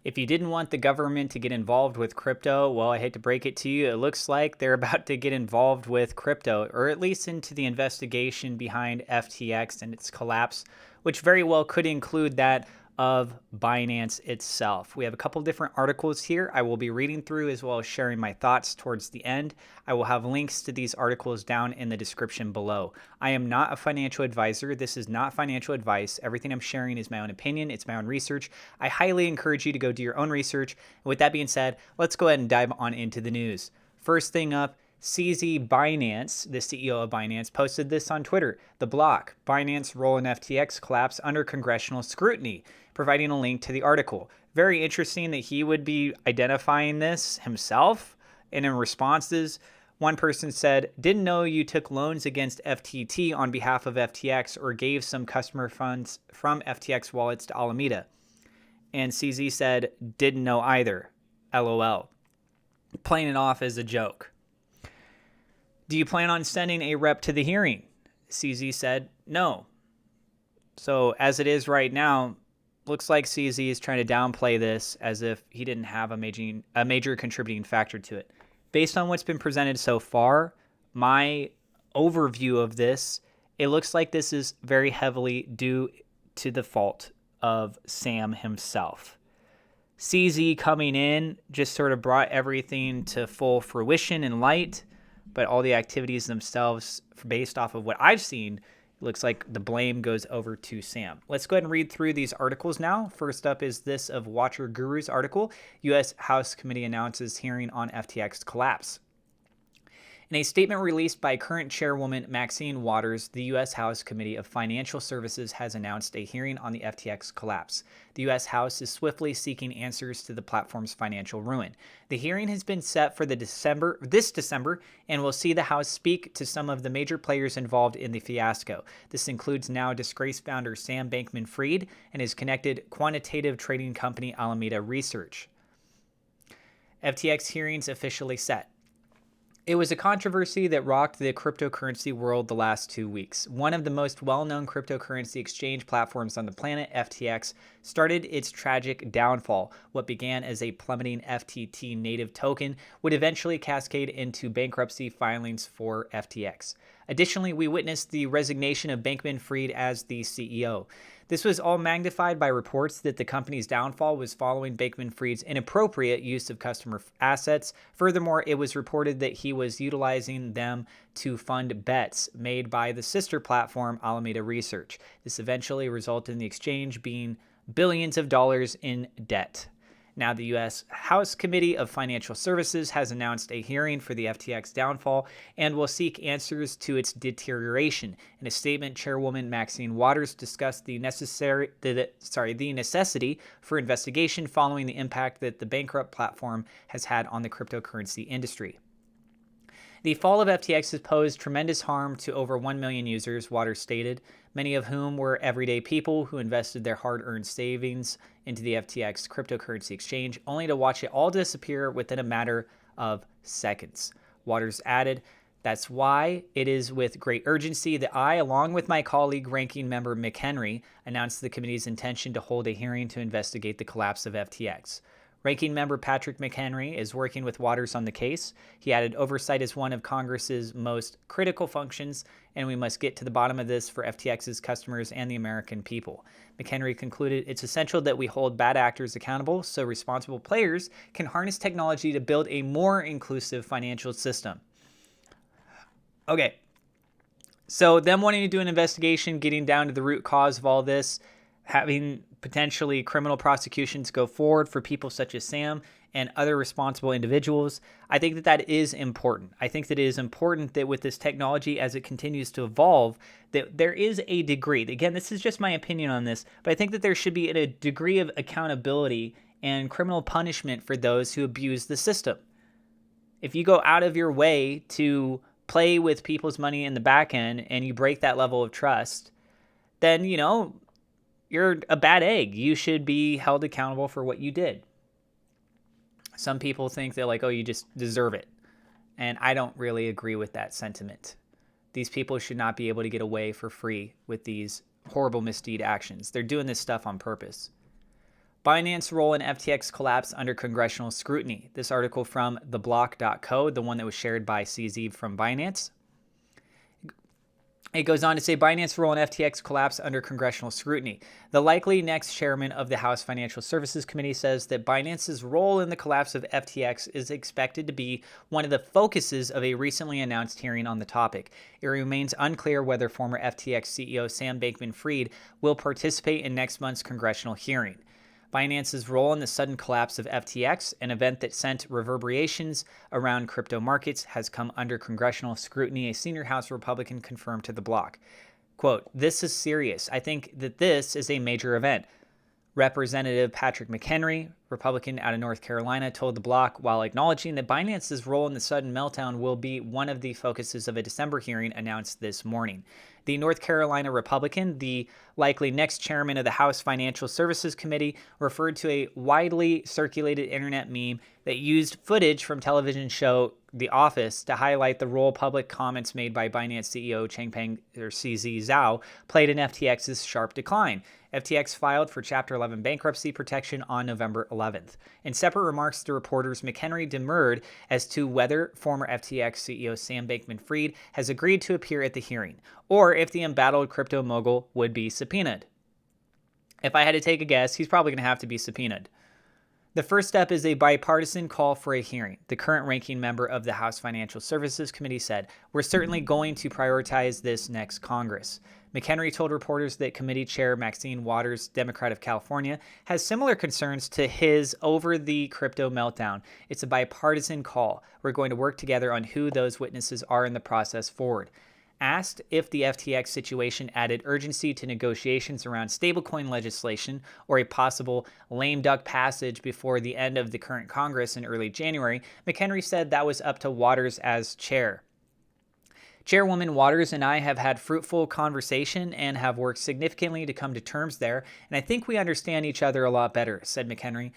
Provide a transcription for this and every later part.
If you didn't want the government to get involved with crypto, well, I hate to break it to you. It looks like they're about to get involved with crypto, or at least into the investigation behind FTX and its collapse, which very well could include that of Binance itself. We have a couple different articles here I will be reading through, as well as sharing my thoughts towards the end. I will have links to these articles down in the description below. I am not a financial advisor. This is not financial advice. Everything I'm sharing is my own opinion. It's my own research. I highly encourage you to go do your own research. And with that being said, let's go ahead and dive on into the news. First thing up, CZ Binance, the CEO of Binance, posted this on Twitter. The block, Binance role in FTX collapse under congressional scrutiny, providing a link to the article. Very interesting that he would be identifying this himself. And in responses, one person said, didn't know you took loans against FTT on behalf of FTX or gave some customer funds from FTX wallets to Alameda. And CZ said, didn't know either. LOL. Playing it off as a joke. Do you plan on sending a rep to the hearing? CZ said, no. So as it is right now, looks like CZ is trying to downplay this as if he didn't have a major contributing factor to it. Based on what's been presented so far, my overview of this, it looks like this is very heavily due to the fault of Sam himself. CZ coming in just sort of brought everything to full fruition and light, but all the activities themselves, based off of what I've seen, it looks like the blame goes over to Sam. Let's go ahead and read through these articles now. First up is this of Watcher Guru's article, U.S. House Committee announces hearing on FTX collapse. In a statement released by current chairwoman Maxine Waters, the U.S. House Committee of Financial Services has announced a hearing on the FTX collapse. The U.S. House is swiftly seeking answers to the platform's financial ruin. The hearing has been set for this December and will see the House speak to some of the major players involved in the fiasco. This includes now disgraced founder Sam Bankman-Fried and his connected quantitative trading company Alameda Research. FTX hearings officially set. It was a controversy that rocked the cryptocurrency world the last 2 weeks. One of the most well-known cryptocurrency exchange platforms on the planet, FTX, started its tragic downfall. What began as a plummeting FTT native token would eventually cascade into bankruptcy filings for FTX. Additionally, we witnessed the resignation of Bankman-Fried as the CEO. This was all magnified by reports that the company's downfall was following Bankman-Fried's inappropriate use of customer assets. Furthermore, it was reported that he was utilizing them to fund bets made by the sister platform Alameda Research. This eventually resulted in the exchange being billions of dollars in debt. Now, the U.S. House Committee of Financial Services has announced a hearing for the FTX downfall and will seek answers to its deterioration. In a statement, Chairwoman Maxine Waters discussed the necessity for investigation following the impact that the bankrupt platform has had on the cryptocurrency industry. The fall of FTX has posed tremendous harm to over 1 million users, Waters stated, many of whom were everyday people who invested their hard-earned savings into the FTX cryptocurrency exchange, only to watch it all disappear within a matter of seconds. Waters added, that's why it is with great urgency that I, along with my colleague ranking member McHenry, announced the committee's intention to hold a hearing to investigate the collapse of FTX. Ranking member Patrick McHenry is working with Waters on the case. He added, oversight is one of Congress's most critical functions, and we must get to the bottom of this for FTX's customers and the American people. McHenry concluded, it's essential that we hold bad actors accountable so responsible players can harness technology to build a more inclusive financial system. Okay, so them wanting to do an investigation, getting down to the root cause of all this, having potentially criminal prosecutions go forward for people such as Sam and other responsible individuals. I think that that is important. I think that it is important that with this technology, as it continues to evolve, that there is a degree. Again, this is just my opinion on this, but I think that there should be a degree of accountability and criminal punishment for those who abuse the system. If you go out of your way to play with people's money in the back end and you break that level of trust, then, you're a bad egg. You should be held accountable for what you did. Some people think they're like, oh, you just deserve it. And I don't really agree with that sentiment. These people should not be able to get away for free with these horrible misdeed actions. They're doing this stuff on purpose. Binance role in FTX collapse under congressional scrutiny. This article from theblock.co, the one that was shared by CZ from Binance. It goes on to say Binance role in FTX collapse under congressional scrutiny. The likely next chairman of the House Financial Services Committee says that Binance's role in the collapse of FTX is expected to be one of the focuses of a recently announced hearing on the topic. It remains unclear whether former FTX CEO Sam Bankman-Fried will participate in next month's congressional hearing. Binance's role in the sudden collapse of FTX, an event that sent reverberations around crypto markets, has come under congressional scrutiny, a senior House Republican confirmed to the block. Quote, "This is serious. I think that this is a major event." Representative Patrick McHenry, Republican out of North Carolina, told the block while acknowledging that Binance's role in the sudden meltdown will be one of the focuses of a December hearing announced this morning. The North Carolina Republican, the likely next chairman of the House Financial Services Committee, referred to a widely circulated internet meme that used footage from television show The Office to highlight the role public comments made by Binance CEO Changpeng or CZ Zhao played in FTX's sharp decline. FTX filed for Chapter 11 bankruptcy protection on November 11th. In separate remarks to reporters, McHenry demurred as to whether former FTX CEO Sam Bankman-Fried has agreed to appear at the hearing, or if the embattled crypto mogul would be subpoenaed. If I had to take a guess, he's probably going to have to be subpoenaed. The first step is a bipartisan call for a hearing. The current ranking member of the House Financial Services Committee said, "We're certainly going to prioritize this next Congress." McHenry told reporters that committee chair Maxine Waters, Democrat of California, has similar concerns to his over the crypto meltdown. "It's a bipartisan call. We're going to work together on who those witnesses are in the process forward." Asked if the FTX situation added urgency to negotiations around stablecoin legislation or a possible lame duck passage before the end of the current Congress in early January, McHenry said that was up to Waters as chair. Chairwoman Waters and I have had fruitful conversation and have worked significantly to come to terms there, and I think we understand each other a lot better, said McHenry.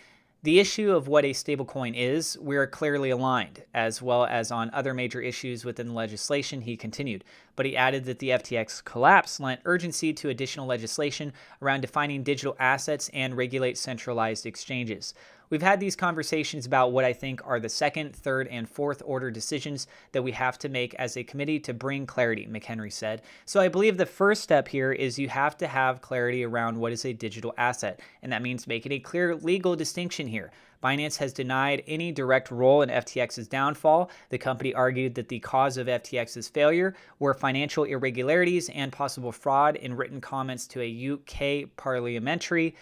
The issue of what a stablecoin is, we are clearly aligned, as well as on other major issues within the legislation, he continued. But he added that the FTX collapse lent urgency to additional legislation around defining digital assets and regulate centralized exchanges. We've had these conversations about what I think are the second, third, and fourth order decisions that we have to make as a committee to bring clarity, McHenry said. So I believe the first step here is you have to have clarity around what is a digital asset, and that means making a clear legal distinction here. Binance has denied any direct role in FTX's downfall. The company argued that the cause of FTX's failure were financial irregularities and possible fraud in written comments to a UK parliamentary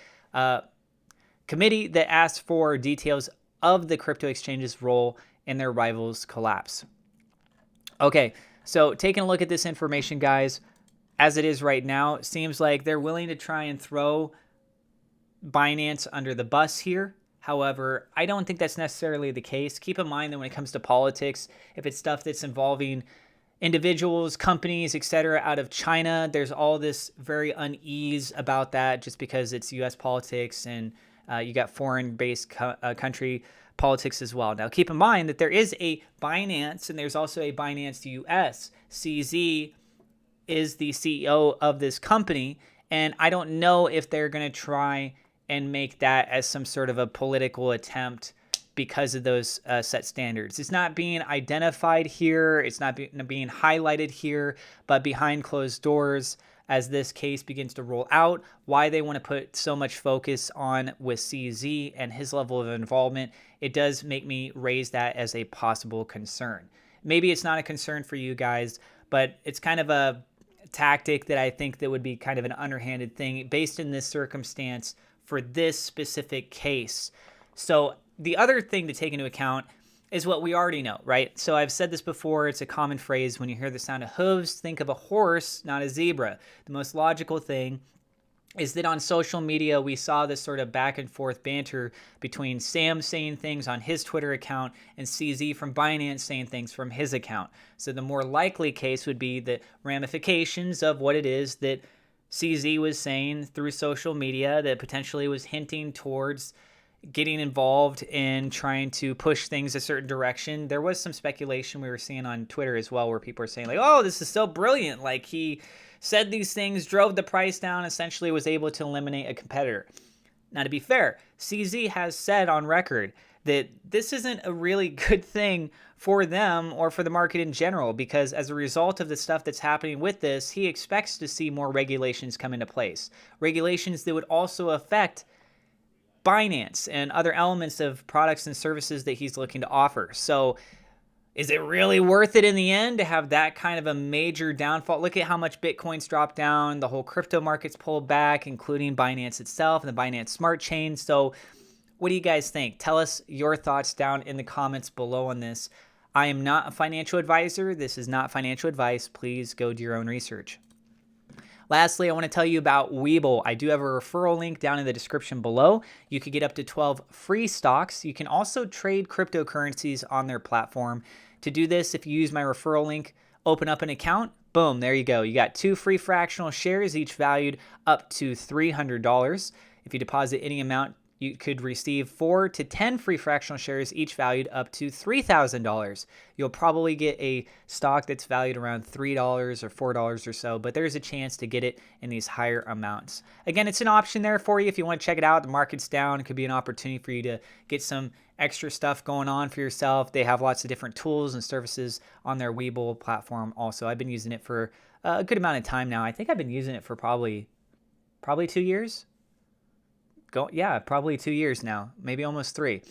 committee that asked for details of the crypto exchange's role in their rivals' collapse. Okay, so taking a look at this information, guys, as it is right now, it seems like they're willing to try and throw Binance under the bus here. However, I don't think that's necessarily the case. Keep in mind that when it comes to politics, if it's stuff that's involving individuals, companies, etc., out of China, there's all this very unease about that just because it's U.S. politics and you got foreign-based country politics as well. Now, keep in mind that there is a Binance and there's also a Binance US. CZ is the CEO of this company, and I don't know if they're going to try and make that as some sort of a political attempt because of those set standards. It's not being identified here. It's not being highlighted here, but behind closed doors, as this case begins to roll out, why they want to put so much focus on with CZ and his level of involvement, it does make me raise that as a possible concern. Maybe it's not a concern for you guys, but it's kind of a tactic that I think that would be kind of an underhanded thing based in this circumstance for this specific case. So the other thing to take into account is what we already know, right? So I've said this before, it's a common phrase. When you hear the sound of hooves, think of a horse, not a zebra. The most logical thing is that on social media, we saw this sort of back and forth banter between Sam saying things on his Twitter account and CZ from Binance saying things from his account. So the more likely case would be the ramifications of what it is that CZ was saying through social media that potentially was hinting towards getting involved in trying to push things a certain direction. There was some speculation we were seeing on Twitter as well where people are saying like, oh, this is so brilliant. Like he said these things, drove the price down, essentially was able to eliminate a competitor. Now, to be fair, CZ has said on record that this isn't a really good thing for them or for the market in general, because as a result of the stuff that's happening with this, he expects to see more regulations come into place. Regulations that would also affect Binance and other elements of products and services that he's looking to offer. So is it really worth it in the end to have that kind of a major downfall? Look at how much Bitcoin's dropped down. The whole crypto market's pulled back, including Binance itself and the Binance Smart Chain. So what do you guys think? Tell us your thoughts down in the comments below on this. I am not a financial advisor. This is not financial advice. Please go do your own research. Lastly, I want to tell you about Webull. I do have a referral link down in the description below. You could get up to 12 free stocks. You can also trade cryptocurrencies on their platform. To do this, if you use my referral link, open up an account, boom, there you go. You got 2 free fractional shares, each valued up to $300. If you deposit any amount, you could receive 4 to 10 free fractional shares, each valued up to $3,000. You'll probably get a stock that's valued around $3 or $4 or so, but there's a chance to get it in these higher amounts. Again, it's an option there for you if you want to check it out. The market's down. It could be an opportunity for you to get some extra stuff going on for yourself. They have lots of different tools and services on their Webull platform also. I've been using it for a good amount of time now. I think I've been using it for probably 2 years. Probably 2 years now, maybe almost 3.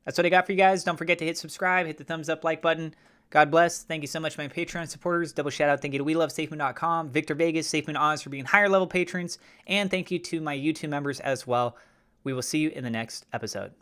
That's what I got for you guys. Don't forget to hit subscribe, hit the thumbs up like button. God bless. Thank you so much, my Patreon supporters. Double shout out. Thank you to WeLoveSafeMoon.com, Victor Vegas, SafeMoon Oz for being higher level patrons. And thank you to my YouTube members as well. We will see you in the next episode.